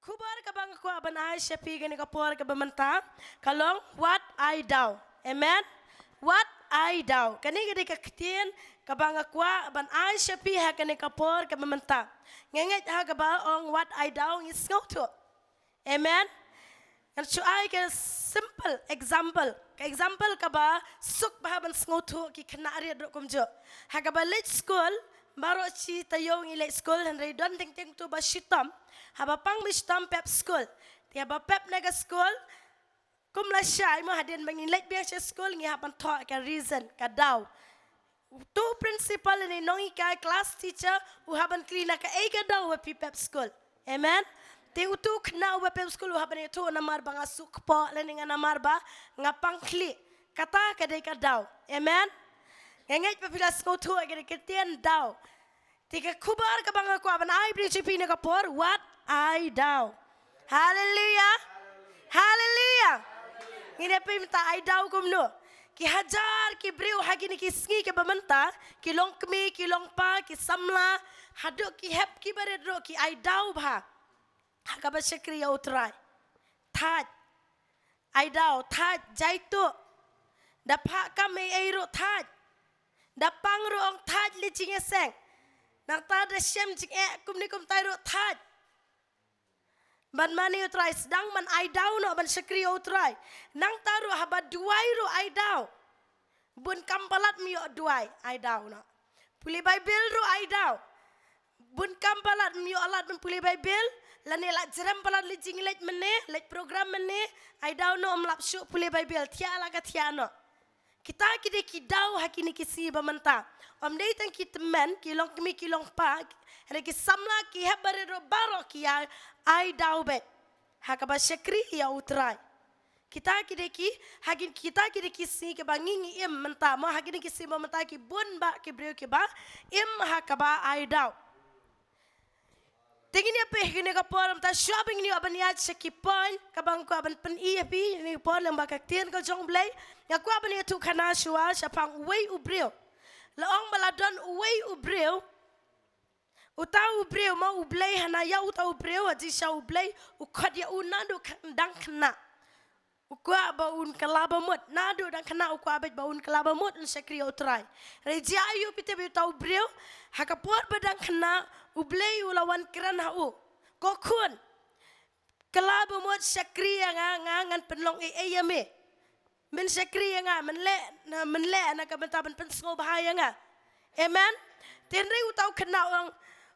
Kubar ka bang ko aban ay shapi gani ka por ka bamanta kalong what I daw. Amen. What I daw. Kani gani ka kitien ka bang ko aban ay shapi ha gani ka por ka bamanta. Ngenget ha ka ba ong what I daw is ngoto. Amen. And so I can simple example. Ka example ka ba suk ba ban ngoto ki kanari do kumjo. Ha ka ba late school baro si tayo ng late school and don't think to ba shitam. Haba pang mistam pep school. Ti haba pep naga school. Kum la shy mo hadin bangin late biya sa school ngi hapan talk ka reason ka daw. Tu principal ni nong ika class teacher u haban klina ka ega daw wa pep school. Amen. Ti utu kna wa pep school u haban itu namar banga sukpo lening namar ba ngapang kli. Kata ka dei ka daw. Amen. Ngengait pa pila school tu agad ketian daw. Tiga kubar ka banga ko aban ay principi na kapor what I daw. Hallelujah. Hallelujah. Ngine pa imta I daw kumno. Ki hajar ki briu hagini ki sngi ke bamanta ki long kmi ki long pa ki samla haduk ki hep ki baredro ki I daw bha. Hakaba shakri ya utrai. Thaj. I daw thaj jaito. Dapha ka me airo thaj. Dapang ro ong thaj li chinge seng. Nang tada shem jing kum ni kum tairo thaj. Ban mani utrai sedang man I daw no ban syakri utrai. Nang taru haba duai ro I daw. Bun kampalat mi duai I daw no. Puli Bible ro I daw. Bun kampalat mi alat bun puli Bible. Lani lat jeram palat li jing let mene, let program mene. I daw no amlap syuk puli Bible. Tia ala ka tia no. Kita kide ki daw hakini ki si bamanta. Om dei tan ki temen ki long kemi ki long pa. Hare ki samla ki hebare ro baro ki ya I daw bet. Hakaba syakri ya utrai. Kita kide ki hagin kita kide ki si ke bangingi im menta mo hagin ki si bamanta ki bun ba ki breu ki ba im hakaba I daw. Tingin niya pe gini ka por ta shopping niyo aban yat sa kipon kabang ko aban pen EFP ni por lang bakaktian ko jong blay ya ko aban itu kana shua sa pang way ubreo laong baladon way ubreo utau ubreo ma ublay hana ya utau ubreo aji sa ublay ukod ya unado dang kana ukwa ba un kalaba mot nado dang kana ukwa ba un kalaba mot un sakri utrai reja ayu pite bi utau ubreo hakapor badang kana ublay ulawan kiran hau kokun kelaba mot sakri nga ngan penlong ayame men sakri nga men le na ka bentaban pensgo bahaya nga amen tenre utau kena ang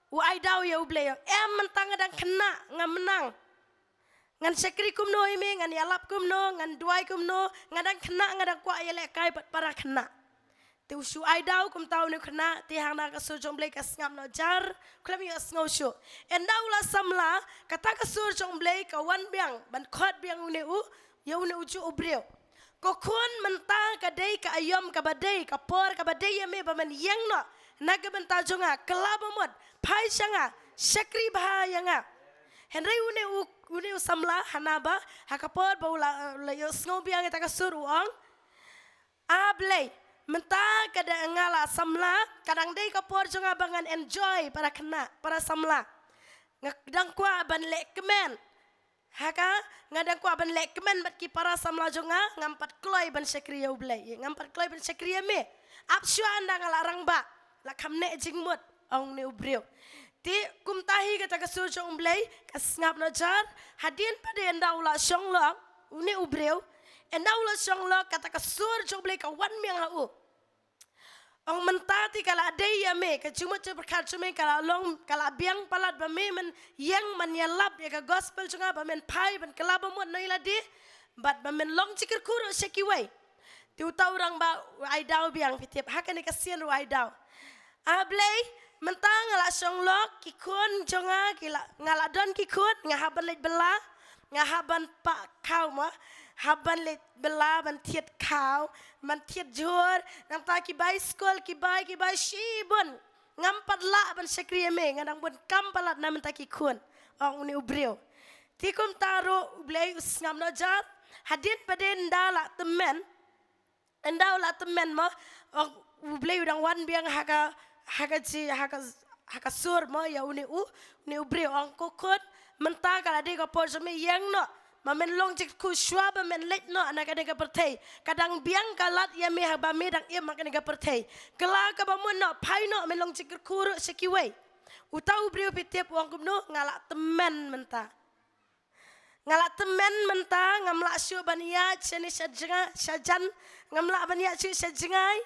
u ai daw ya ublay mentang dan kena nga menang ngan sakri kumno ime ngan yalap kumno ngan duai kumno ngadang kena ngadang kwa yele kai para kena te usu ai daw kum taw ne khna te hang na ka so jong blai ka ngam no jar klam yo sngo shu en daw la samla kata ka sur jong blai ka wan biang ban khot biang ne u yo ne uju ubreu ko khon menta ka dei ka ayom ka badei ka por ka badei me ba man yang no na ka benta jonga klaba mod phai changa sakri bha yanga henry une u samla hanaba hakapor ba la yo sngo biang ta ka sur uang ablay menta kada ngala samla kadang dei ka por jonga bangan enjoy para kena para samla ngadang kwa ban lekmen haka ngadang kwa ban lekmen bat ki para samla jonga ngampat kloi ban sekriya ublai ngampat kloi ban sekriya me apsua anda ngala rangba la kamne jingmut ong ne ubreu ti kumtahi kata ka sujo ublai kas ngap no jar hadin pada endaula songlo une ubreu endaula songlo kata ka sujo ublai ka wan miang hau ang mentati kala adaya me ka cuma berkat cuma kala long kala biang palat ba me men yang menyelap ya ka gospel cunga ba men pai ban kala ba mot noila di bat ba men long cikir kuro seki way ti utau orang ba ai daw biang pitip hakane kasian ru ai daw ablay mentang ngala song lok kikun jonga kila ngala don kikun ngahaban let bela ngahaban pa kau ma haban let bela ban tiet kau man tiet jor nang ta ki bai skol ki bai shibun ngampat la ban sekriye me ngadang bun kampalat na menta ki kun ong ni ubreu tikum taro ublei usngam no jar hadin paden dala temen endau temen mo ong ublei udang wan biang haka sur mo ya uni ubreu ong kokot mentah kalau dia kapor sama yang no mamen long cik ku shwa ba men let no anak ada pertai kadang biang kalat ya me haba me dang ia makan ga pertai kala ka ba mun no pai no men long cik ku sekiwei utau brio pitep wong kumno ngalak temen mentah ngalak temen mentah ngamlak syu bania cheni sajan ngamlak bania syu sajengai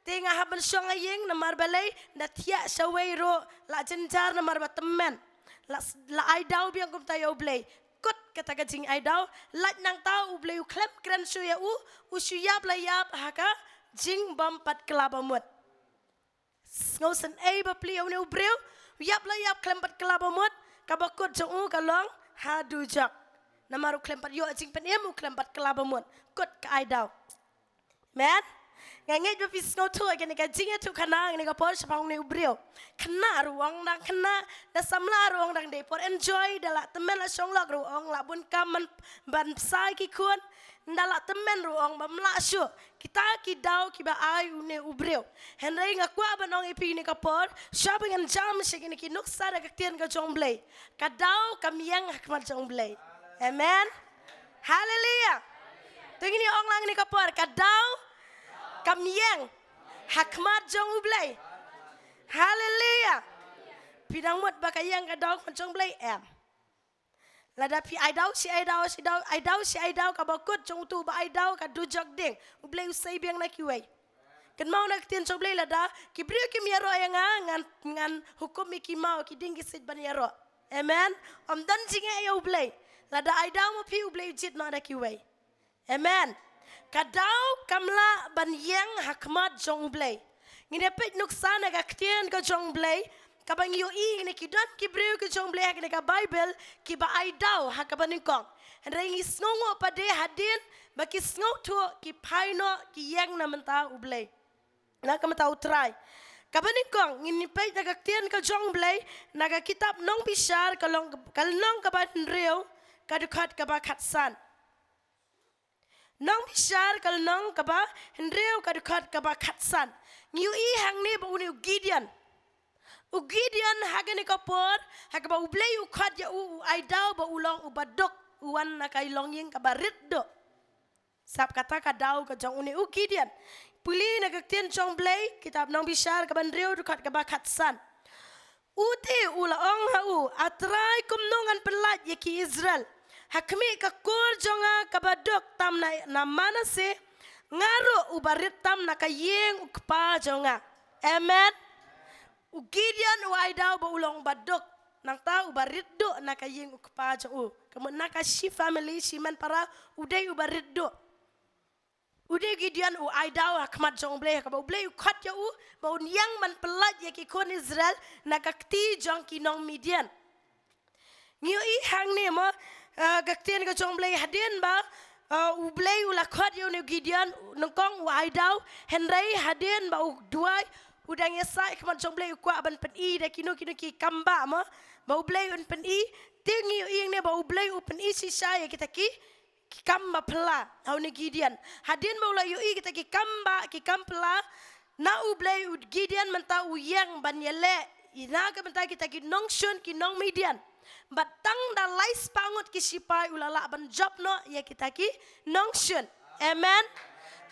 tengah haban syong ayeng namar balai na tia sawai ro la jenjar namar ba temen la aidau biang kum tayo blay kot kata kajing aidau lat nang tau blay u klem kran suya u suyap layap haka jing bampat kelabamut ngosen ai ba pli au ne ubreu yap layap klempat kelabamut kabakut jong u kalong hadujak namaru klempat yo jing pen emu klempat kelabamut kot ka aidau men nganget ba pis no tu again ka jinga tu kana ni ka por sapang ni ubreo kana ruang nang kana da samla ruang nang de por enjoy dala temen la song lak ruang la bun kaman ban sai ki kun dala temen ruang ba mla syu kita ki dau ki ba ai ne ubreo henry nga kwa ba nong ipi ni ka por shopping and jam se ki nuk sa da ka tien ka jong blay ka dau kam yang hakmat jong blay amen hallelujah tengini ong lang ni ka por ka dau kamyang hakmat jong ublay hallelujah pidang mot bakayang kadang jong blay lada pi aidau si aidau kabakut jong tu ba aidau ka dujak ding ublay usai biang na kiway kan mau nak tien jong blay lada kibrio ki miaro yang ngan hukum ki mau ki ding ki sit ban yaro amen om dan jinga ya ublay lada aidau mo pi ublay jit no da kiway amen kadau kamla ban yang hakmat jong blay ngine pet nuksana ka ktien ka jong blay kabang yo i ne kidon ki breu ka jong blay ka bible ki ba aidau hakaban kong rengi snongo pade hadin baki sngo tu ki paino ki yang na menta ublay na ka menta utrai kaban kong ngine pet ka ktien ka jong blay naga kitab nong pisar kalong kalnong ka ban reu kadukat ka ba khatsan nong bishar kal nong kaba hendreu kadukat kaba khatsan ngiu i hang ne ba uni Gideon hagani kapor hagaba ublei u khat ya u aidau ba ulong u badok uan na kai longyeng kaba riddo sap kata ka dau ka jong uni Gideon puli na gakten jong blei kitab nong bishar kaba hendreu dukat kaba khatsan uti ula ong ha u atrai kum nongan pelat yaki Israel hakmi ka kur jonga kabadok tam na manase ngaro ubarit tam na kayeng ukpa jonga amen Gideon u aidau ba ulong badok nang ta ubarit do na kayeng ukpa jo kamu na ka shi family shi man para udai ubarit do udai Gideon u aidau hakmat jong blay ka ba blay u khat ya u ba yang man pelat ya ki kon Israel na kakti jong ki nong Midian ngiu i hang ne mo gaktian ka jong blay hadin ba ublay ula khat yo ne Gideon nongkong u aidau henry hadin ba u duai udang ya sai kman jong blay kwa ban pen i da kino ki kamba ma ba ublay un pen i tingi ing ne ba ublay u pen i si sai kita ki kamba pela au ne Gideon hadin ba ula yo i kita ki kampla na ublay u Gideon menta u yang ban yele ina ka menta kita ki nongshun ki nong Midian batang da lais pangut ki sipai ulala ban job no ya kita ki nongshun amen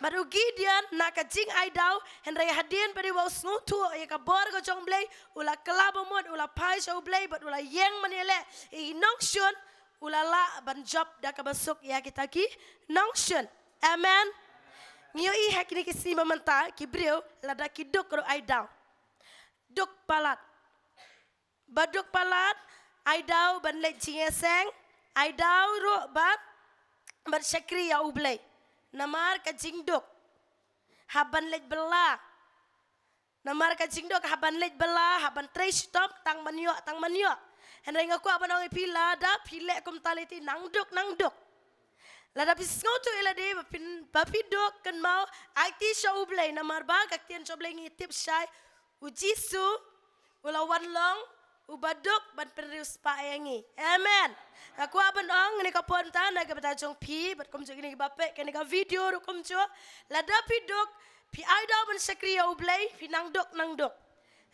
baru Gideon na ka jing aidau henry hadin pari wa snutu ya ka bor ka jong blay ula kelabomot ula pai so blay but ula yang manele i nongshun ulala ban job da ka basuk ya kita ki nongshun amen ngio i hakini ki sima menta ki breu lada ki dok ro aidau dok palat baduk palat aidau ban let jingeseng aidau ro ban syakri ya ublay namar ka jingdok haban let bela namar ka jingdok haban let bela haban tray stop tang manyo henry ngaku abanong ipila da pile kum taliti nangdok lada pisngo tu ila de bapidok kan mau akti sha ublay namar ba kaktian soblay ngitip syai ujisu ula wanlong ubadok ban perius paengi amen aku aban ong ni ka ponta na ka batajong pi bat kom jogini bape ka ni ka video ro kom jo lada pidok pi aida ban sakriya ublay pi nang dok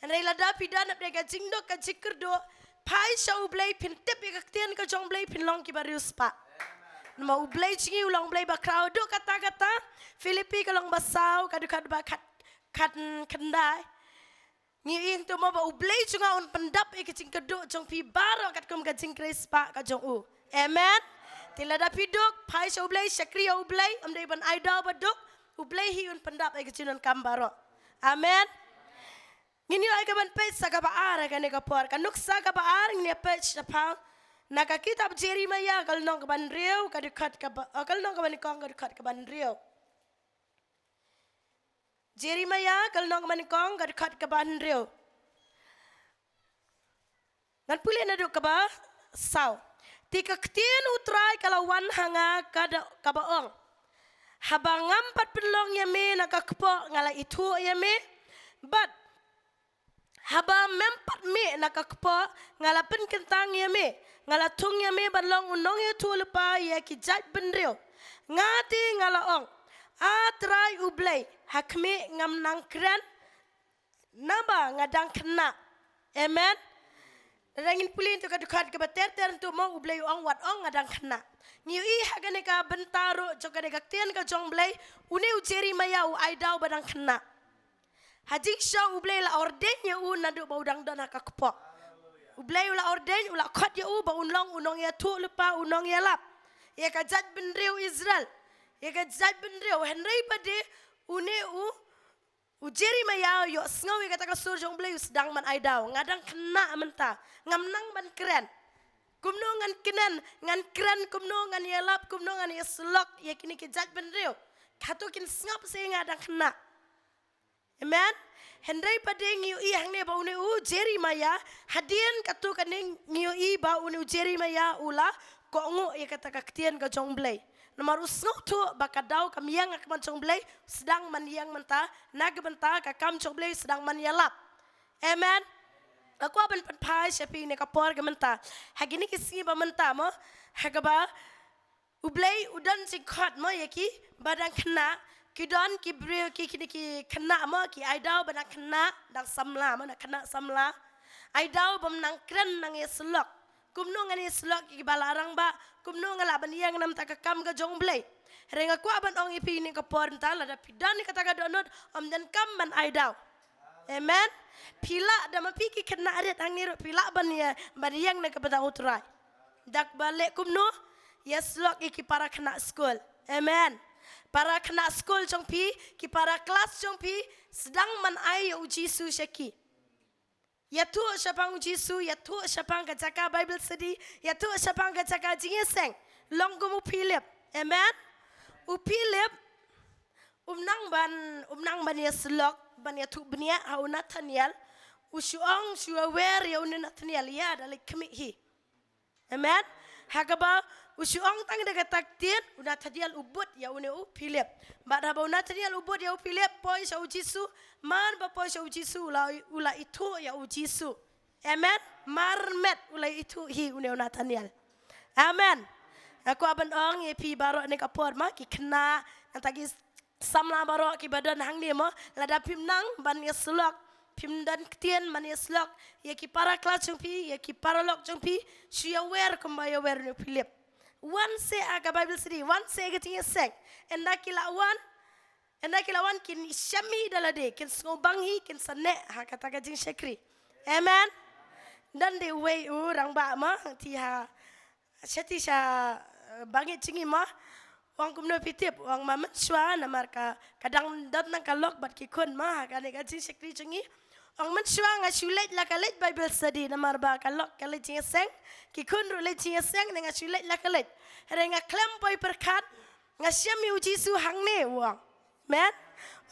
henry lada pi dan ap ka jingdok ka jikerdo pai sha ublay pin tip ikaktian ka jong blay pin long ki barius pa nama ublay chingi ulang blay ba crowd do kata Filipi kalong basaw kadukad ba kat kendai ngi ing tu mo ba ublay chunga un pendap ikicing keduk jong pi baro kat kum kajing kris pa ka jong u amen tilada piduk pai sha ublay shakriya ublay amdai ban aida baduk ublay hi un pendap ikicing kambaro amen ngini ay kaban page sa kabaar kani kapor kanuk sa kabaar ngini page pa nakakitab Jeremiah kalnong kaban riyo kadukat kalnong kaban kong kadukat kaban riyo Jeremiah kalnong kaban kong kadukat kaban riyo ngan puli na do kaba saw tikaktin utray kalawan hanga kabaong habang ampat penlong yame nakakpo ngala itu yame but haba mempat me nakakpo ngalapen kentang ya me ngalatung ya me balong unong ya tu lupa ya kijat benrio ngati ngalaong atrai ublay hakme ngam nangkran naba ngadang kena amen rangin pulin tu kadukat ke bater tu mau ublay ong wat ong ngadang kena ngiu i hagane ka bentaro jogane gaktian ka jong blay uni ujeri maya u aidau badang kena Hajing syang ublay la orden ya u nadu ba udang dana kakpo. Ublay la orden ula kot ya u ba unong ya tu lupa unong ya lap. Ya kajat benriu Israel. Ya kajat benriu Henry pade une u Jeremiah yo sngaw ya kata kasur jong ublay sedang man aidau ngadang kena menta ngam nang ban keren. Kumno ngan kenen ngan keren kumno ngan ya lap kumno ngan ya slok ya kini kajat benriu. Katu kin ngap se ngadang kena. Amen. Hendai pada ngiu i hang ne ba uni u Jeremiah hadian katu kaning ngiu i ba uni u Jeremiah ula ko ngu ya kata kaktian ka jong blay. Nomor usngo tu bakadau kamiang akman jong blay sedang maniang menta nag benta ka kam jong blay sedang manialap. Amen. Aku aban pai siapi ne kapor ka menta. Hagini kisingi ba menta mo hagaba ublay udan sikhat mo yaki badang kena Kidon ki brio ki kena mo ki aidau banang kena dang samla mo nak kena samla aidau bam nang kren nang yeslok kumno ngan yeslok ki balarang ba kumno ngala ban yang nam takakam ga jong blay renga ku aban ong ipi ni kapor ntala da pidan ni kata ga donot om dan kam ban aidau amen pila da mapiki kena adet ang niro pila ban ya ban yang na kabata utrai dak balik kumno yeslok iki para kena school amen para kena school jong pi ki para kelas jong pi sedang man ai ya uji su syaki ya tu syapang uji su ya tu syapang kacaka bible study ya tu syapang kacaka jingeseng longgumu pilip amen u pilip umnang ban ya slok ban ya tu benia au Nathaniel u syuang syuawer ya un Nathaniel ya dalek kemi hi amen hagaba usyong tang daga taktin una tadial ubut ya une u Philip bada ba una tadial ubut ya u Philip poi sa ujisu man ba poi sa ujisu ula itu ya ujisu amen marmet ula itu hi une una tadial amen aku aban ong ye pi baro ne kapor ma ki kena antagi samla baro ki badan hang ni mo lada pimnang ban ya sulak pimdan ktien man ya sulak ye ki para kelas jong pi ye ki para lok jong pi shia wer kembaya wer ne Philip one say aga Bible study one say getting a sek enda kilawan kin syami dalade kin sngobangi kin sane ha kata gajing syakri amen dan de way urang ba ma ti ha syati sya bangi cingi ma wang kumno pitip wang mamat swa na marka kadang dat nang kalok bat ki kun ma ha kane gajing syakri cingi wang man swa nga syulet la kalet Bible study na marba kalok kalet cingi seng ki kun ru le cingi seng nga syulet la kalet renga klem poi perkat nga syami uji su hang ne wang men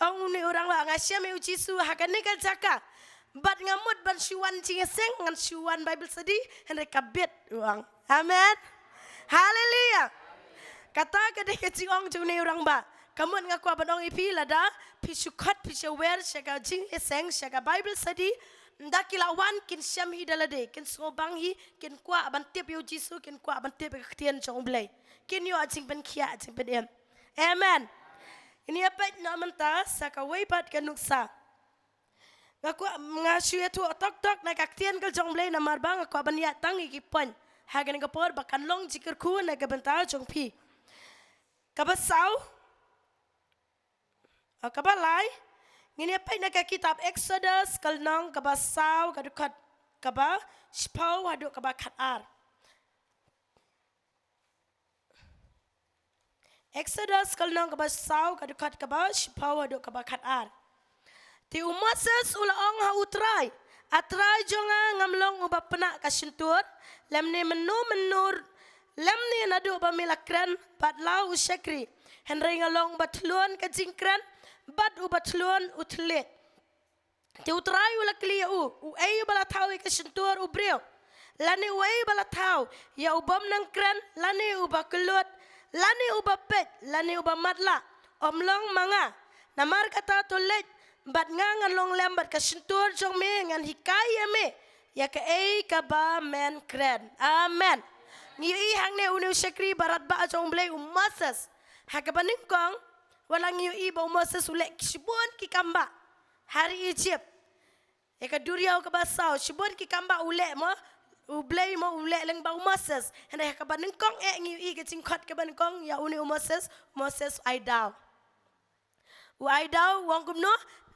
ong uni orang ba nga syami uji su hakane ka jaka bat ngamut ban syuan cingi seng ngan syuan Bible study hendre kabet wang amen haleluya kata kade ke cingong june orang ba kamun ngaku aban ong ipi lada pi syukat pi syawer syaga jing seng syaga Bible study ndakilawan kin syami dalade kin sngobanghi kin kwa aban tip yu jisu kin kwa aban tip ketian jong blay kin yo ajing ban khia ajing ban em amen ini apa na menta saka weipat kanuksa Ngaku ngasuya tu tok na kaktian kal jong blay na marbang aku abaniat tangi kipon. Hagan kapor bakan long jikir ku na kabantao jong pi. Kabasau. Kabalay. Ngini apa na kitab Exodus kal nong kabasau kadukat kaba spau haduk kabakat ar. Exodus kal nong kabasau kadukat kaba spau haduk kabakat ar. Ti Moses ulaong ha utray. Atray jonga ngamlong uba penak kasintur. Lemni menur. Lemni nadu uba milakran. Batlau usyakri. Henry ngalong batluan kajingkran. Bat uba tluan utlet. Ti utray ulakli ya u. Uay balatau kasintur ubriyo. Lani uay balatau. Ya ubam nang kran. Lani uba kelut. Lani uba pet. Lani uba matla. Omlong manga. Namar kata tulet. Bat ngangan long lembat ka sentur jong me ngan hikaya me ya ka ka ba men kren amen ngi hang ne unu syakri barat ba jong blay Moses ha ka baning kong wala ngi ba Moses ule sibon ki kamba hari Egypt ya ka duriau ka basau sibon ki kamba ule mo ublay mo ule leng ba Moses hena ka baning kong ngi ka cingkot ka baning kong ya unu Moses ai daw wang kumno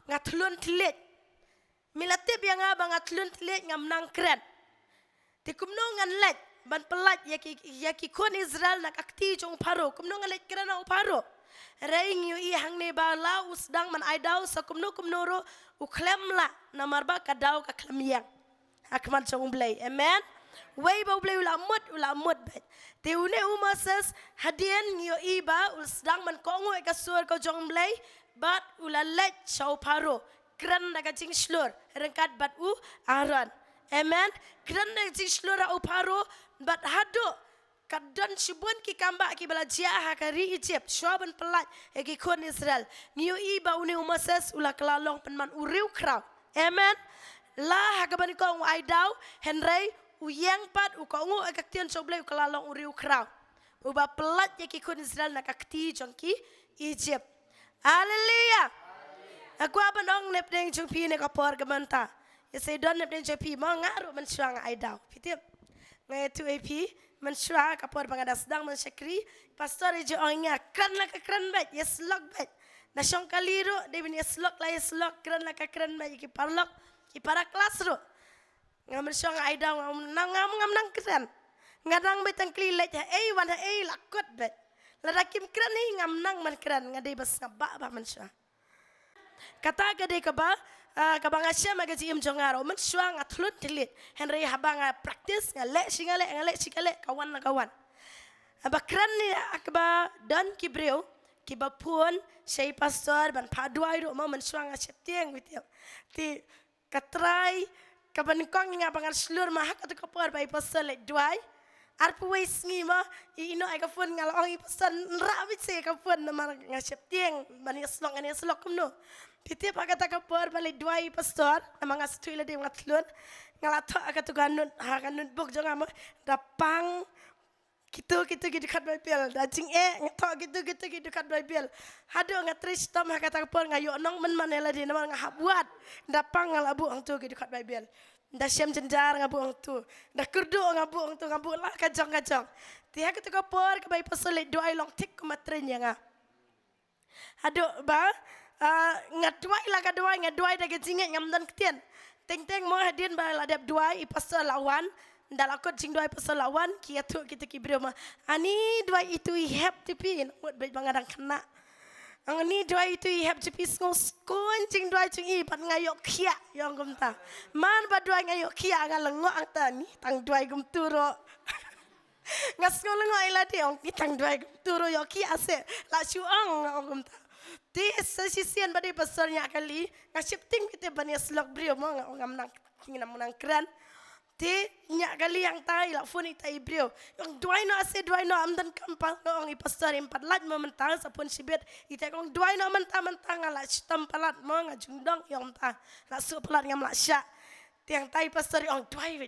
ngatlun tilit milatip yang abang ngatlun tilit ngam nang kren tikumno ngan let ban pelat yaki kon Israel nak akti jong paro kumno ngan let kren au paro reing yu I hang ne ba la usdang man aidau sa kumno ro uklem la na marba ka daw ka klamiang akman jong blay amen way ba blay ula mut bet te une Moses hadien yu iba usdang man kongo ka sur ko jong blay bat ulalet shau paro kran naga jing slur rengkat bat aran amen kran naga jing slur au paro bat hado kadon shibun ki kamba ki bala jia hakari Egypt shoban pelat ki kon Israel niu iba uni Moses ula kelalong penman uriu kraw amen la hakaban ko ai daw henry uyang pat ukongo akaktian soblay kelalong uriu kraw uba pelat ki kon Israel nakakti jongki Egypt. Haleluya. Aku apa nong nep deng jumpi ne kapor gemanta. Ya saya don nep deng jumpi mau ngaruh mensuang aidau. Fitip. Ngai tu AP mensuang kapor bangada sedang mensyakri pastor je orangnya kran lah ke kran bet. Ya slok bet. Na syong kaliru dia bin ya slok kran lah ke kran bet ki parlok ki para kelas ro. Ngam mensuang aidau ngam nang kran. Ngadang betang klilet ya wan lakot bet. Larakim kran ni ngam nang man kran ngadai bas ngaba ba mansya. Kata gade kaba kabang asya magaji im jongaro mansya ngatlut tilit. Henry habang praktis ngale singale kawan na kawan. Aba kran ni akba dan kibreu kiba pun syai pastor ban paduai ro ma mansya ngaseptieng witiam. Ti katrai kaban kong ngabangan slur mahak atau kapor bai pastor le duai. Arpu wais ngi ma ino ai ka fun ngal ong ipasan rabit se ka fun na mar ngasep tieng mani slok ani slok kumno piti pa kata ka por bali duai pastor na mga stuila de ngatlun ngalato aka tu ganun ha ganun buk jonga mo dapang gitu kat Bible dajing ngato gitu kat Bible hado ngatris tom ha kata ka por ngayo nong men manela di na ngahabuat dapang ngalabu ang tu gitu kat Bible. Dah siam jenjar ngabu ang tu, dah kurdu ngabu lah kajong. Tiha ketika por kebai pasolit doai long tik kumatren yang Hado ba ngaduai dah gejinget ngamdan ketian. Teng mau hadian ba ladap duai pasal lawan. Dalakot jing duai pasal lawan kia tu kita kibrio ma. Ani duai itu ihap tipi buat baik bangadang kena. Ang ni doai itu ihap jepi skon jing doai jing I pat ngayok kia yang gumta. Man ba doai ngayok kia ngalengok ang tani tang doai gum turo. Ngas ngolengok iladi ong tang doai gum turo yo kia ase la suang ang gumta. Ti sesisian badi besarnya kali ngasip ting kita bani slok brio mo ngam nang kingin nang kran. Ti nyak kali yang tai la phone tai brio yang duai no amdan kampal no ang ipasar empat lat mentang sapun sibet ita kong duai no mentang ala stam palat mo ngajungdong yang ta la su palat ngam la sya tiang tai pasar yang duai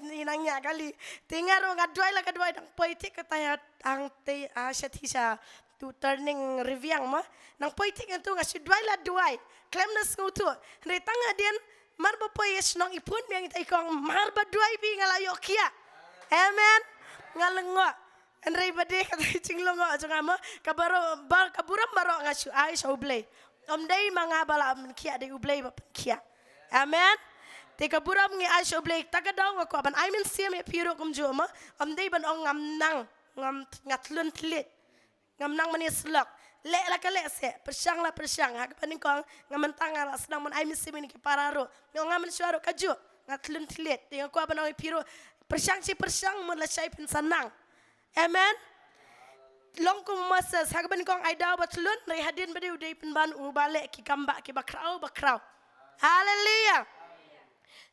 ni nang nyak kali tingar ngam duai la ka duai dang politik kata ang te syatisha tu turning riviang mah nang politik yang tu ngasih duai klaim nas ngutu dari tangga dian marba poyes nang ipun yang kita ikong marba duai bi ngalayo kia amen ngalengo andrei bade kata cinglongo jangama kabaro bar kaburam baro ngasu ai so blay om dei manga bala kia de ublay ba kia amen te kaburam ngi ai so blay tagadaw ngako ban ai min siam e piro kum joma om dei ban ong ngam nang ngam ngatlun tlit ngam nang manis lok le la kale se persyang hak paning kong ngam tanga la senang mon ai min siam ni ke pararo ngam suaro kaju ngatlun tlit te ngako ban ong piro persyang mon la sai pin sanang amen long ko masa hak paning kong ai daw batlun re hadin bade udai pin ban u bale ki kamba ki bakrau haleluya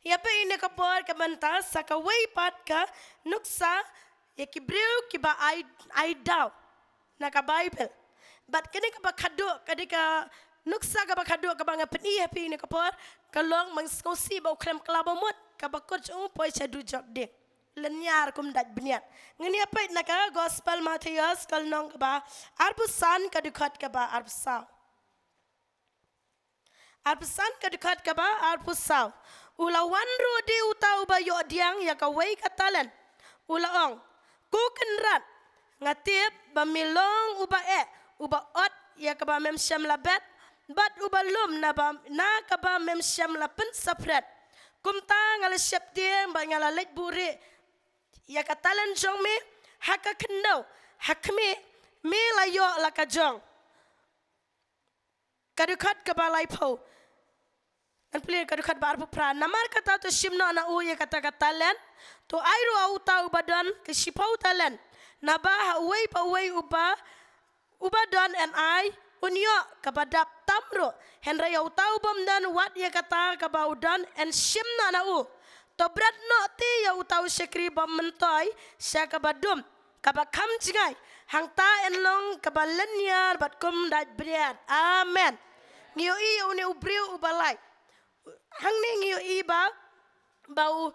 ya pe ini kapor ke mentas sakawai pat ka nuksa ya kibriu ki ba ai daw na ka bible but kini ka ba kado kadika nuksa ka ba kado ka ba ngapeni happy ini kapor kalong mangskosi ba ukrem klabamot ka ba kot poi chadu jok de lenyar kum dat bniat ngini apa na ka gospel Matius kal nong ka ba arbusan ka dikhat ka ba arbsau arbusan ka dikhat ka ba arbusau ula wanru di utau ba yo diang ya ka wei katalan ula ong ku kenrat ngatip ba milong uba ot ya ka ba mem syam labet bat uba lum na ka ba mem syam la pen sapret kumta ngala syap diang ba ngala lek buri ya katalan jong me haka kendau hakme me la yo la ka jong kadukat ka ba lai po an pilih kadukat bar pupra namar kata tu simna na u ye kata katalan tu airu au tau badan ke sipau talan nabah uwei uba dan and I unyo kabadap tamro henra au tau bom dan wat ye kata kabaudan and simna na u to brat no ti au tau sekri bom mentoy sya kabadum kabakam jingai hangta en long kabalanyar bat kum dat briat amen ngiu i une ubriu ubalai hang ne ngiyo iba bau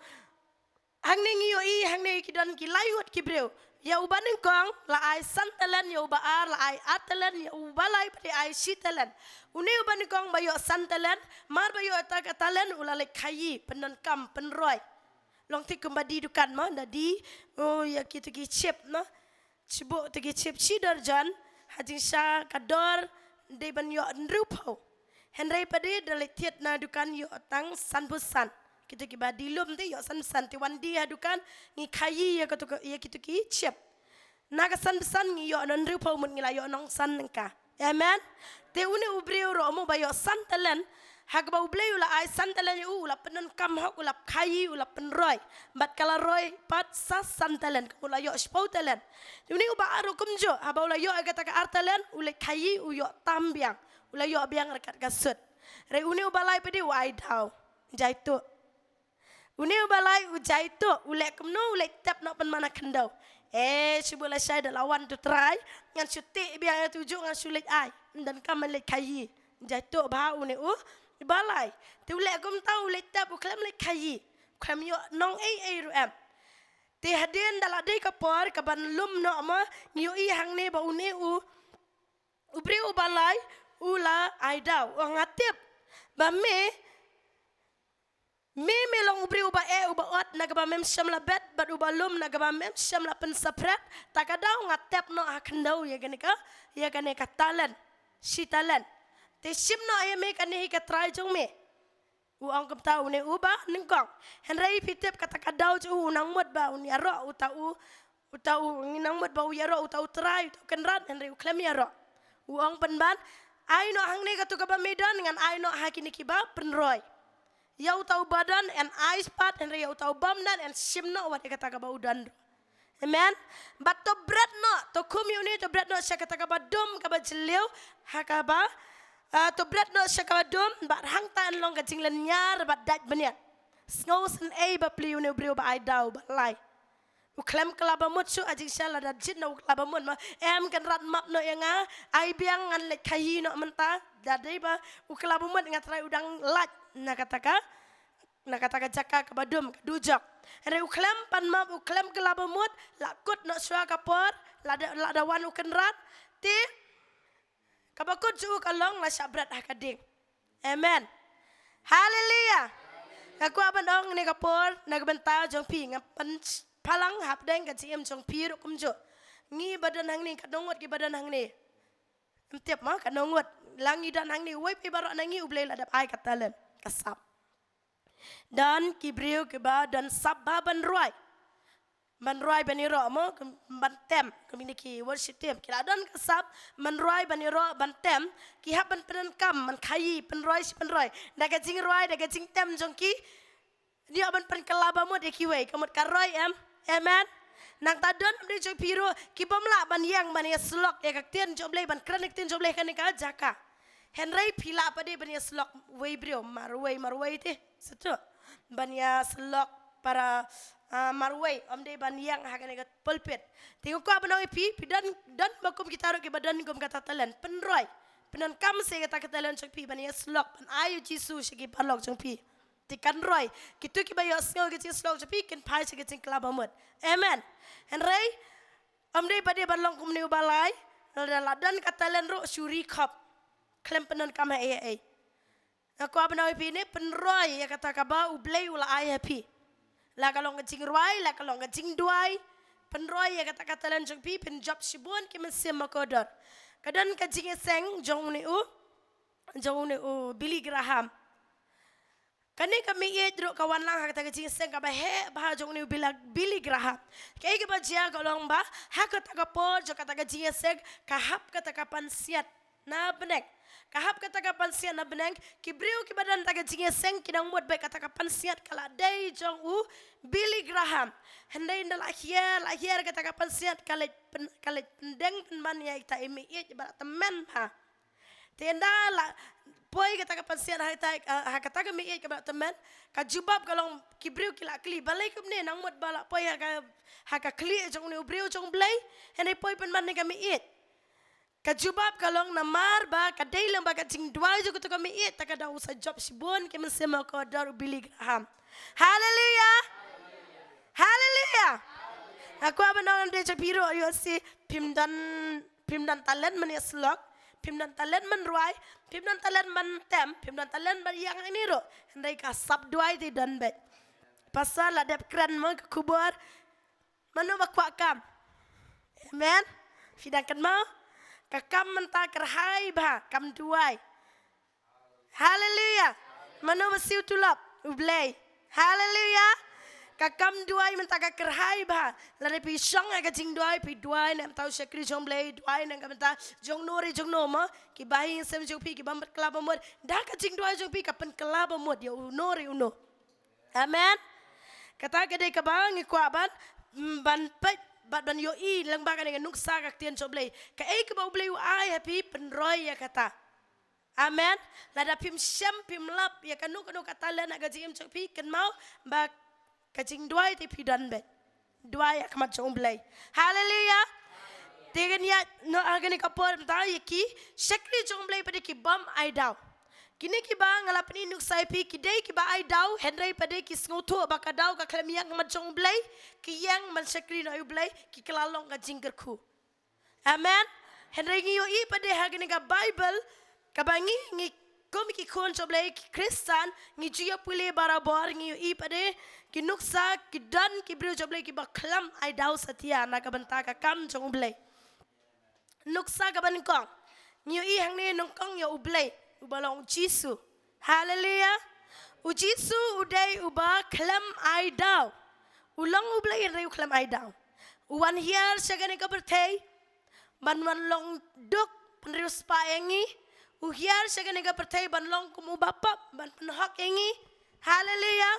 hang ne ngiyo i hang ne kidan ki layut ki breu ya ubaning kong la ai santalan ya uba ar la ai atalan ya ubalai pati ai sitalan une ubaning kong bayo santalan mar bayo atak atalan ulale khayi penon kam penroy long ti kumbadi dukan ma dadi oh ya kitu ki chip ma cibo ti ki chip sidar jan hajing sha kador de ban yo nrupo Henry pade dalit tiat na dukan yo tang sanbusan kita ki badilum te yo san ti wandi hadukan ngi khayi ya katu ya kitu ki chep naga sanbusan ngi yo non rupo mun ngi la yo nong san nka amen te une ubreu ro mo ba yo santalan hag ba ubleu la ai santalan u la penon kam hok la khayi u la penroy bat kala roy pat sa santalan ku la yo spoutalan uni u ba aro kumjo ha ba la yo agata ka artalan u le khayi u yo tambiang ula yo biang rekat gasut re uni ubalai pedi wai dau jaitu uni ubalai u jaitu ule kemno ule tap nak pen mana kendau sibula saya dah lawan tu try ngan sutik biang tuju ngan sulit ai dan kaman le kayi jaitu ba uni balai tu ule kum tau ule tap u klem le kayi klem yo nong ru em ti hadin dala dei kapor ka ban lum no ma ngiu i hang ne ba uni ubri ubalai ula aidau ngatip ba me long ubri uba uba ot naga ba mem syam la bet bat uba lum naga ba mem syam la pen sapret takadau ngatep no akendau ya gane ka talan si talan te sim no ya me kan hi ka try jong me u ang kam tau ne uba ningkong henrai pitep kata kadau ju nang mot ba un ya ro utau nang mot ba u ya ro utau try utau kenrat henrai u klem ya ro u ang penban ai no hang ne katu ka ba medan dengan ai no hakini kiba penroy yau tau badan and ice pat and yau tau bamdan and simno wat kata ka ba udan amen but to bread no to community to bread no sya kata ka ba dom ka ba jelew hakaba to bread no sya ka ba dom but hang tan long ka jinglen nyar bat dat beniat ngos en ba pliu ne brio ba ai dau ba lai u klem klaba mut su ajing shala da jit no klaba mut ma em kan rat map no yanga ai biang ngan le khayi no menta dadai ba u klaba mut ngatrai udang lat na kataka jaka ka badum dujak re u klem pan map u klem klaba mut la kut no swa kapor la da wan u kan rat ti Kabakut juu kalong la syabrat hakading. Amen. Hallelujah. Aku aban ong ni kapor nagbenta jong pi ngapan palang hap deng ka jiem jong pi ro kumjo. Ngi badan hang ni kadongot ki badan hang ni. Tiap ma kadongot langi dan hang ni wei pi barok nangi ublei ladap ai katalen kasap. Dan kibriu kiba dan sabba ban roi. Ban roi ban iro mo ban tem community worship team kila dan kasap ban roi ban iro ban tem ki hap ban pen kam man khai pen roi si pen roi daga jing roi daga jing tem jongki dia ban pen kelaba mo de kiwe kamot karoi amen nang tadon amri joy piro ki bomla ban yang ban ya slok ya kak tien joblei ban kranik tien joblei kan ka jaka henry pila pa de ban ya slok wei brio marwei te setu ban ya slok para marway amde ban yang hagane gat pulpit tingo ko abanong ipi dan bakum kita ro ke badan gum kata talen penroy penan kam se kata talen chok pi ban ya slok ban ayu jisu shigi parlok chok pi tikan roy kitu ki bayo sngo ke slok chok pi ken pai shigi ting klabamut amen and ray amde bade ban long kum ni balai dan kata talen ro syuri khop klem penan kam ai aku abanong ipi ne penroy ya kata kaba ublei ula ai happy la kalong ngajing ruai la kalong ngajing duai penroi ya kata-kata lan jong pi pen job shibun ki mesim makodor kadan kajing seng jong ni u Billy Graham kani kami ye dro kawan lang kata kajing seng ka ba he ba jong ni Billy Graham kai ke ba jia kalong ba ha kata ka po jo kata kajing seng ka hap kata kapan siat na benek kahap kata kapan siat na beneng kibriu ki badan taga jinge seng kinang mut baik kata kapan siat kala dai jong Billy Graham hendai ndala hier kata kapan siat kala pendeng penman ya ita imi barat temen ha tenda la poi kata kapan siat ha kata kami ke barat temen ka jubab kalong kibriu kila kli balai kumne nang mut bala poi ha ka kli jong ni ubriu jong blai hendai poi penman ni kami kajubab kalong namar ba kadailang ba kajing dua jo kutu kami tak ada usah job sibon kemen sema ko dar Billy Graham hallelujah hallelujah aku abanang de chapiro yo si pimdan talent man yaslok pimdan talent man ruai pimdan talent man tem pimdan talent man yang ini ro ndai ka sab duai ti dan bet pasal ada kran mo kubur manu bakwakam amen fidakan mau kakam mentah kerhai bah kam duai haleluya mano basiu tulap ublay haleluya kakam duai mentah kerhai bah lare pi song aga jing duai pi duai nam tau syakri jong blay duai nang mentah jong nori jong noma ki bahi sem jong pi ki bam kelaba mod dah ka jing duai jong pi kapan kelaba mod ya nori uno amen kata gede ka bang ikwaban ban pet ban yo i lang baga dengan nuksa kak tian coblay ka ei ke bau blay ai happy penroy ya kata amen lada pim syam pim lap ya kanu kata len aga jim chok pi ken mau ba kajing duai ti pidan bet duai ya kamat coblay haleluya tegen ya no aga ni kapor ta yaki shakri coblay pada ki bam ai daw kini kiba ngalapin nuksa pi kidai kiba ai daw henry pada ki sngoto baka daw ka klemiang majong blay ki yang man sakri no blay ki kelalong ka jinggerku amen henry ngi yo i pada hagini ka bible ka bangi ngi komi ki kon blay ki kristan ngi juya pule barabor ngi yo i pada ki nuksa ki dan ki brio blay ki ba klam ai daw satia na ka banta ka kam jong blay nuksa ka ban kong ngi yo i hang ni nongkong yo blay ubalong Jisu haleluya ujisu udai uba klam ai daw ulang ublay reu klam ai daw uwan hiar sagane ka bertei ban long duk penrius pa engi uhiar sagane ka bertei ban long kumu bapa ban penhok engi haleluya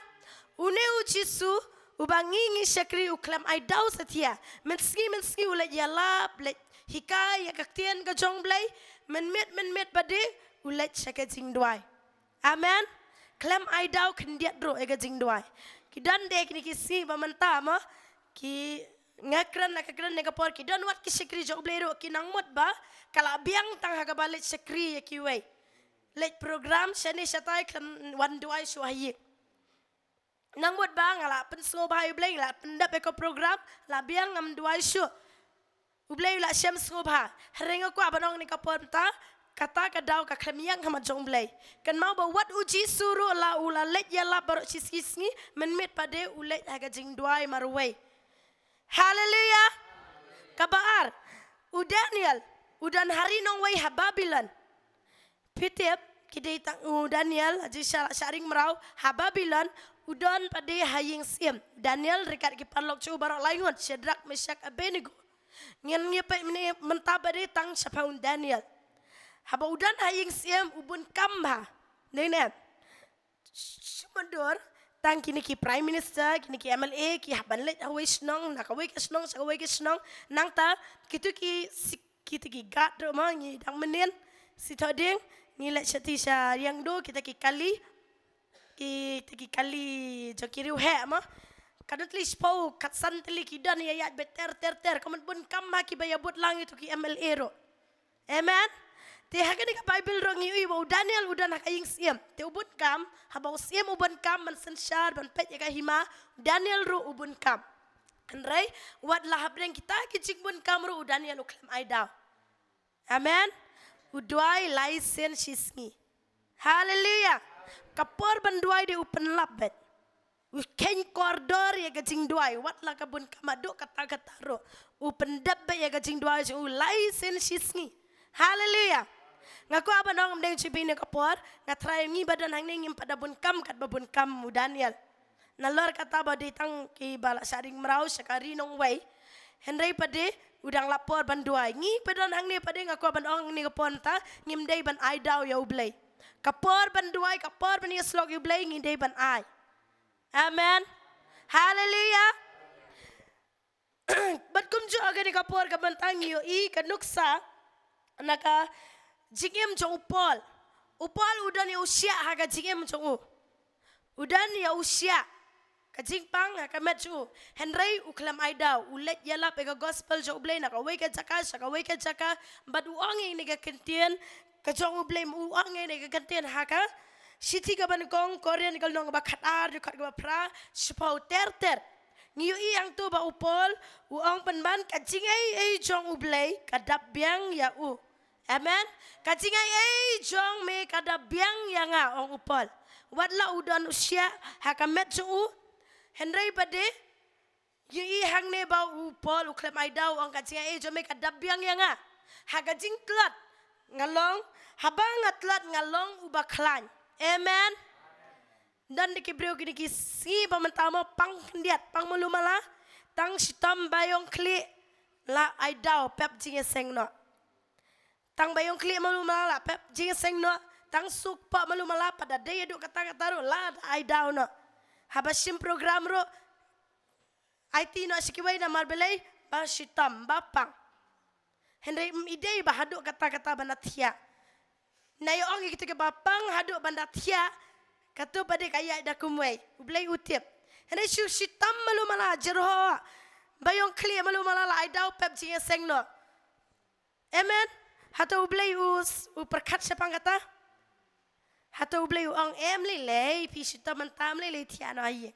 une ujisu ubangi ngi syakri uklam ai daw setia menski ulat yalap let hikai ya kaktian ka jong blay men met bade ulat syaka jing duai amen klam ai daw kendiat ro ega jing duai ki dan de kini kisi bamanta ma ki ngakran nega por ki dan wat ki sekri jog blero ki nang mot ba kala biang tang haga balit sekri ya ki wei let program shani shatai klam wan duai suahi nang mot ba ngala pen so bai bleng la pendap eko program la biang ngam duai shu ublei la syam so ba renga ko abanong ni kapor ta kata kadau ka klemiang hama jong blay kan mau ba wat uji suruh la ula let ya la bar cisngi menmit pade ulet haga jing duai marway haleluya kabar Daniel udan hari nong way ha Babylon pitip kidai tang Daniel aji sharing merau ha Babylon udan pade haying sim Daniel rekat ki parlok cu barok laingon Shadrach Meshach Abednego ngen ngepe mentabade tang sapaun Daniel haba udan haying sim ubun kamba nene sumandur tang kini ki prime minister kini ki MLA ki haban let away snong nakaway ke snong sakaway ke snong nang ta kitu ki kita ki gat do ma ngi dang menen si toding ni let chati sha yang do kita ki kali jokiri he ma kadut li spau katsan teli ki dan ya yat beter ter kamen bun kam ma ki bayabut lang itu ki MLA ro amen te hagani ka Bible ro ngi u Daniel udan nak aying siem te ubun kam habau siem ubun kam man sensyar ban pet ya ka hima Daniel ro ubun kam andrai wat lahab reng kita ki cik bun kam ro Daniel uklam ai daw amen uduai license shisngi haleluya kapor ban duai de open labet we ken koridor ya gajing duai wat la ka bun kam aduk kata ro open dabbe ya gajing duai u license shisngi haleluya ngaku apa nong mdeng cipine kapor ngatrai ngi badan hang ning pada bun kam kat babun kam Daniel nalor kata ba ditang ki bala sharing merau sakari nong wai henry pade udang lapor banduai ngi badan hang ni pade ngaku ban ong ni kapon ta ngim dei ban ai daw ya ublay kapor banduai kapor ban slog ublay ngi dei ban ai amen haleluya bat kumju agani kapor ka bantang yo I kanuksa naka jingem jong upol udan ya usia haga jingem jong udan ya usia ka jingpang ka metu henry uklam aida ulet yala pega gospel jo blay na ka we ka jaka bad uang ni ka kentien ka jong blay uang ni ka kentien haka siti ka ban kong korean kal nong ba khatar jo khat ba pra spau ter ngiu I yang tu ba upol uang penban ka jingai jong ublay ka dabyang ya u amen kacingay jong me kada biang yang ong upol wadla udan usia hakamet su henry pade yi hang ne ba upol uklam ai daw ong kacingay jong me kada biang yang hagajing klat ngalong habang atlat ngalong ubaklan amen dan dikibreu kini kisi pamentama pang kendiat pang melumala tang sitam bayong kli la ai daw pep jinge sengno tang bayong kli malu malala pep jing seng no tang sukpa malu malala pada daya duk kata ro la ai down no habashim program ro IT no sikiway na marbelay ba sitam bapang henry idei ba haduk kata banatia na yo ong gitu ke bapang haduk banatia katu pada kaya da kumway ublay utip henry sitam malu malala jerho bayong kli malu malala ai daw pep jing seng no amen Hato ublay perkat siapa kata? Hato ublay ang lelay pisita mentam lelay tiano aye.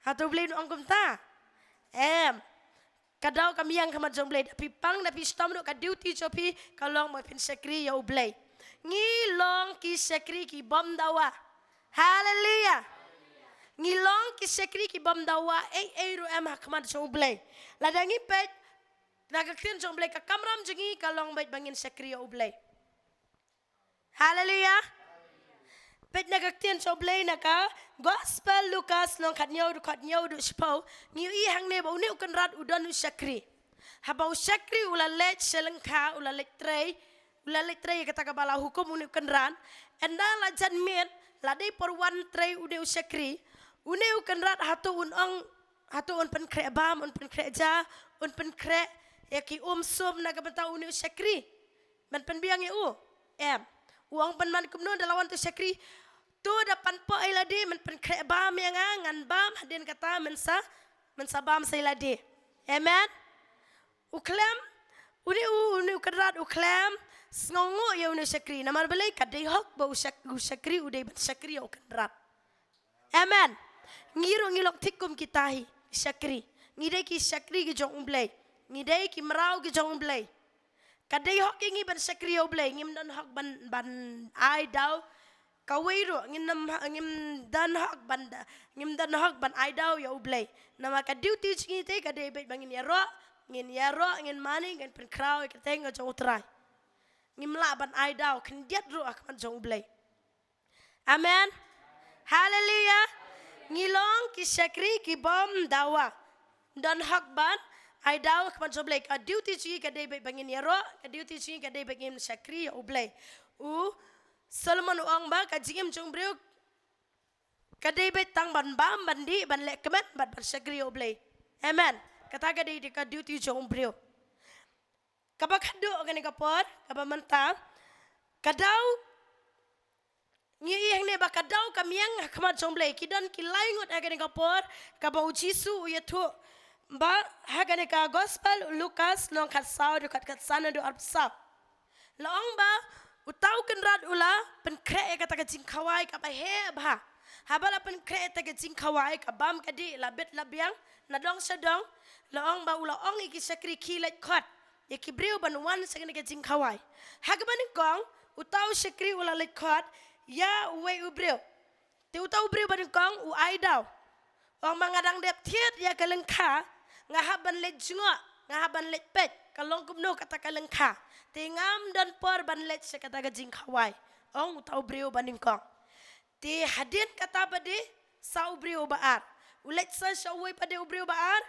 Hato ublay ang kumta. Kadau kami yang kamat jong blay tapi pang tapi stam do ka duty chopi kalong mo pin sekri ya ublay. Ngilong ki sekri ki bom dawa. Hallelujah. Ngilong ki sekri ki bom dawa ru kamat jong blay. Ladangi pet nagaktin jong blay ka kamram jengi kalong bait bangin sekriya ublay. Hallelujah. Pet nagaktin jong blay naka gospel Lucas long katnyaw du spau ngiu I hang ne ba uni ukan rat udan u sekri. Habau sekri ulalet selengka ulalet tray kata ka bala hukum uni ukan ran enda la jan min la dei por one tray ude u sekri uni ukan rat hatu un pen kre bam un pen kre ja un pen kre yaki sum na kabenta uni sekri man penbiang u uang penman kumno dalawan tu sekri tu dapan po iladi man pen kre bam yang ngan bam hadin kata mensa bam sailadi amen uklam uni ukrat uklam sngongo ya uni sekri namar belai kadai hok ba sekri udai ban sekri ya ukrat amen ngilok tikum kitahi sekri ngidai ki sekri ki jong umblay ngidai ki merau ki jong blay kadai hok ingi ban sakri oblay ngim dan hok ban ai daw kawiro ngim dan hok ban ai daw ya oblay nama ka duty chingi te kadai bet bangin yaro ngin mani ngin pen kraw ka te nga jong utrai ngim la ban ai daw kan diat ro akman jong oblay. Amen. Hallelujah. Ngilong ki sakri ki bom dawa dan hak ban ai daw akman jong oblay ka duty chingi kadai bet bangin yaro ka duty chingi kadai bet ngim sakri ya oblay Solomon uang ba ka jingim jong breu kadai bet tang ban bam bandi ban lek kemet ban sakri ya oblay. Amen. Kata kadai di ka duty jong breu kabak hadu gani kapor kabak manta kadau ngi yang ne bakadau kamiang kamat jomble kidan kilaingot agani kapor kabau jisu yetu ba hagani ka gospel Lukas nong katsau dekat katsana do arpsa laong ba utau kenrat ula penkre kata ka jingkawai ka he ba habala penkre ta ka jingkawai ka bam kadi labet labiang nadong sedong laong ba ula ong iki sakri kilat khot ya kibriu banwan sagani ka jingkawai hagabani kong utau sakri ula lit khot ya uwe ubreu te utau ubreu ban kong u ai daw ong mangadang dep thiet ya kalengkha ngahaban let junga ngahaban let pet kalong kumno kata kalengkha te ngam dan por ban let se kata gajing khawai ong utau ubreu ban kong te hadin kata bade sa ubreu baar ulet sa uwe pade ubreu baar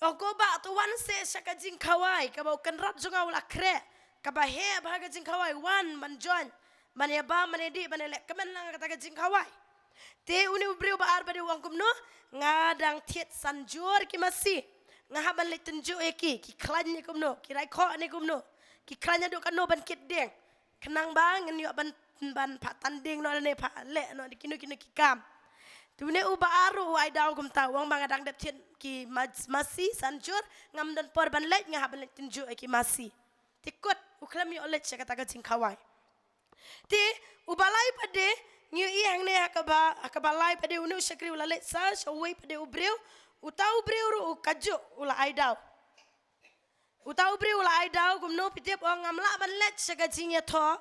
ogo ba tu wan se sakajing khawai kabau kanrat junga ula kre kabahe bahaga jing khawai wan ban join Mane ba mane di mane lek kemen lang kata ka jingkawai. Te uni ubriu ba arba di uang kumno ngadang tiet sanjur ki masi ngahaban lek tunju eki ki klan ni kumno ki rai kho ni kumno ki klan do kano ban kit deng kenang bang ngen yo ban pa tanding no ne pa le no dikinu ki kam. Tu ne uba aru ai daw kum ta uang bang ngadang dep tiet ki masi sanjur ngam dan por ban lek ngahaban lek tunju eki masi. Tikut uklam yo lek kata ka jingkawai. Ti ubalai pade ngiu ihang ne akabalai pade unu sakri ula let sa shawai pade ubreu utau ubreu ru kaju ula aidau utau ubreu ula aidau gumno pitep ong ngamla ban let sagajinya tho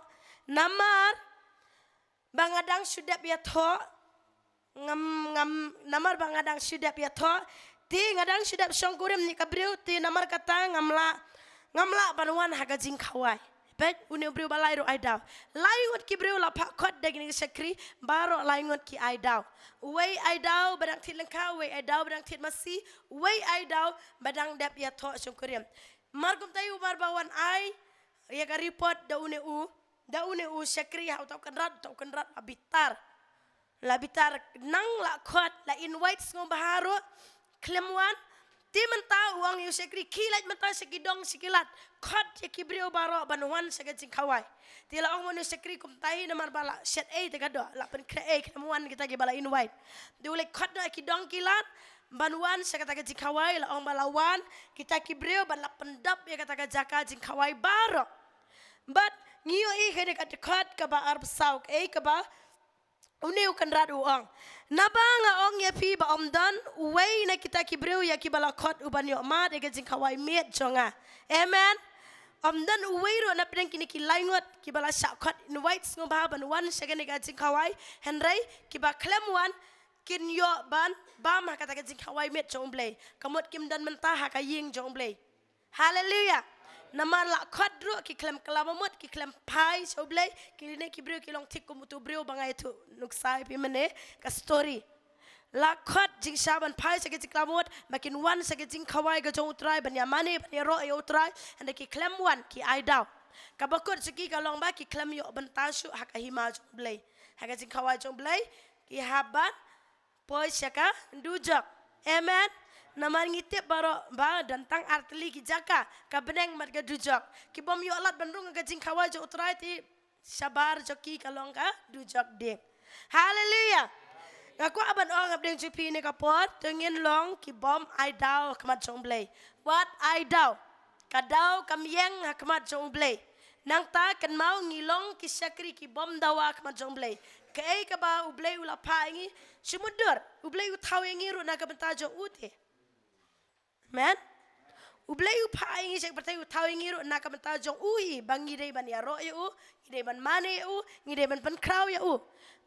namar bangadang sudap ya tho ngam namar bangadang sudap ya tho ti ngadang sudap songkurem ni kabreu ti namar kata ngamla banwan hagajing khawai bet uni ubriu balai ro aidau laingot ki briu la pakot daging sakri baro laingot ki aidau wei aidau badang tit lengka wei aidau badang tit masi wei aidau badang dap ya tho sungkurem margum tayu barbawan ai ya ka report da uni u sakri ha tau kenrat labitar nang la khot la invite ngom baharo klemwan ti menta uang yu sekri kilat menta sekidong sikilat khot ya kibriu baro banwan sagajing khawai ti la ong monu sekri kum tai namar bala set e te gado la pen kre e kemwan kita ge bala invite di ule khot na kidong kilat banwan sagata jing khawai la ong balawan kita kibriu ban la pendap ya kata jaka jing khawai baro but ngiyo e kede kat khot ka ba arb sauk e ka ba Uniu kan radu ong. Nabanga ong ya pi ba omdan uwei na kita kibriu ya kibala kot uban yo ma de gajing kawai miet jonga. Amen. Omdan uwei ro na pedang kini kilaingot kibala syakot invite ngobah ban wan segene gajing kawai henry kiba klem wan kin yo ban ba ma kata gajing kawai miet jomblay. Kamot kim dan mentah ka ying jomblay. Hallelujah. Nama la kodro ki klem kalamot ki klem pai soblay ki ne ki brio ki long tik kumutu brio bangai tu nuksai pi mene ka story la khot jing shaban pai sa ki klamot makin wan sa ki jing khawai ga jong utrai ban yamane ban ro yo utrai and ki klem wan ki aidau ka bakot siki ka long ba ki klem yo ban tasu haka hima joblay haka jing khawai joblay ki haban poi saka dujak amen Namar ngitip baro ba dantang arteli ki jaka ka beneng mat ga dujok ki bom yo alat bandung ga jing khawai jo utrai ti sabar joki kalong ka dujok de haleluya aku aban ong abdeng jupi ne kapot tengin long ki bom ai dau kamat jomblay what ai dau kadau kamyeng kamat jomblay nang ta kan mau ngilong ki sakri ki bom dawa kamat jomblay kai ka ba ublay ula paingi sumudur ublay utaw ngi ru na ka bentajo ute Man, Ublay upai ngi cek pertai utau ngi ro nak mentau jong ui bang ngidei ban ya ro ya u ngidei ban mane ya u ngidei ban pen kraw ya u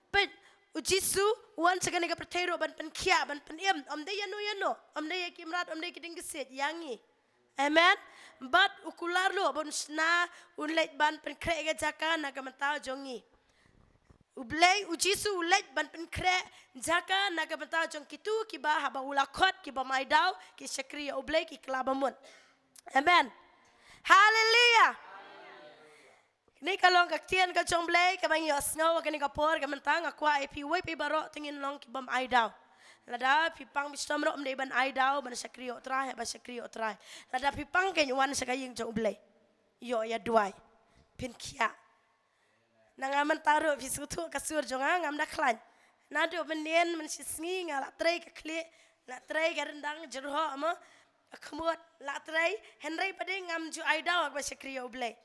pet ujisu wan cek nega pertai ro ban pen kia ban pen em om de yano om de yakimrat om de kiding geset yangi amen bat ukular lo bon sna unlet ban pen kre ga jaka nak mentau jongi ublay ujisu ulet ban pen kre jaka naga bentau jong kitu kiba haba ulakot kiba maidau ki syakri ublay ki kelabamun amen haleluya ni kalau kaktian ka jong blay ka bang yosno ka ni kapor ka mentang akwa ip we pi baro tingin long kiba maidau lada pipang bistom ro mdei ban aidau ban syakri otrai ba syakri otrai lada pipang ken wan sakaying jong ublay yo ya duai pin kia nangaman taruh visutu kasur jonga ngam daklan nado menien mensisngi ngala trei ka kli la trei ka rendang jerho ama akmut la trei henry pade ngam ju aidau ak basikriyo ublay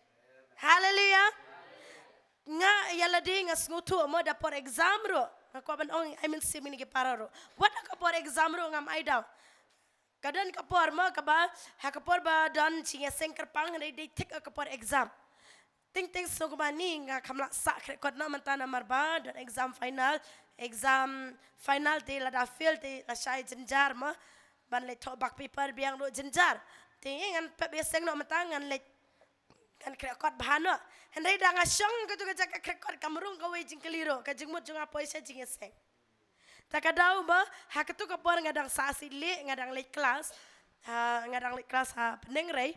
haleluya nga yaladi ngas ngutu ama dapor exam ro ko ban ong I mean simini ke pararo what akapor exam ro ngam aidau kadan kapor ma kaba hakapor ba dan cinga sengker pang dei tik akapor exam ting so kubani nga kamla sak rekod na mantana marba dan exam final te la da fail te la shai jenjar ma ban le to bak paper biang do jenjar te ngan pe beseng no matangan le kan rekod bahano henry da ngasong ka tu ka jak rekod kamrung ka we jing keliro ka jingmut jung apa isa jing eseng takadau ba hakatu ka por ngadang sasile ngadang le kelas ngadang le kelas ha peneng rei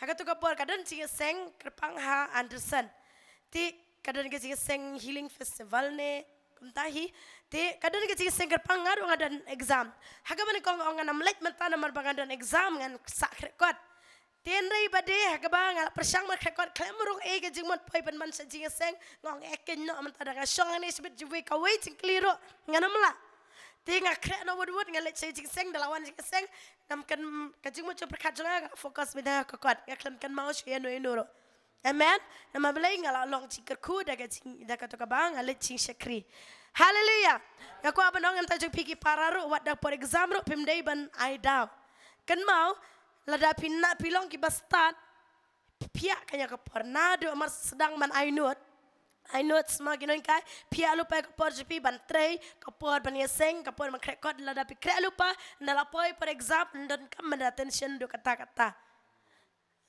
hakatu kapor kadan cinga seng kerpang ha Anderson ti kadan ke cinga seng healing festival ne kumtahi ti kadan ke cinga seng kerpang ngaru ngadan exam hagaban ko ngan namlet mentana marbangan dan exam ngan sak rekod tenrei bade hagaba ngal persang mar rekod klemurung e ke jingmot poi ban man sa cinga seng ngong eken no mentana ga song ne sebet juwe ka we cing kliro nganamla tinga kre no wud ngal let cing seng dalawan cing seng nam kan kajing mo perkat jonga fokus bida kokot ya klam kan mau shia no inoro amen nama belai ngala long cikir ku daga cing daga to kabang ale cing syakri haleluya ya ko abanong am tajuk piki pararu wat da por exam ro pimdei ban aidau kan mau lada pinna pilong ki bastat pia kanya ka pornado mar sedang man ainut semua ginoin kai pia lupa kapor jepi bantrei kapor banyeseng kapor makrekod lada pi krek lupa ndalapoi per exam dan kam menda attention do kata-kata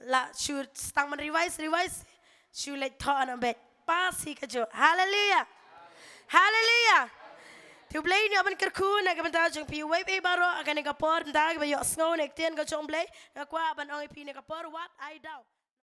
la shoot stang man revise shoot let thought on bet pasi kajo haleluya tu blay ni aban kerku na gamenta jong pi web e baro akan kapor ndag bayo snow nek tien ka jong blay na kwa ban ong pi ne kapor what I doubt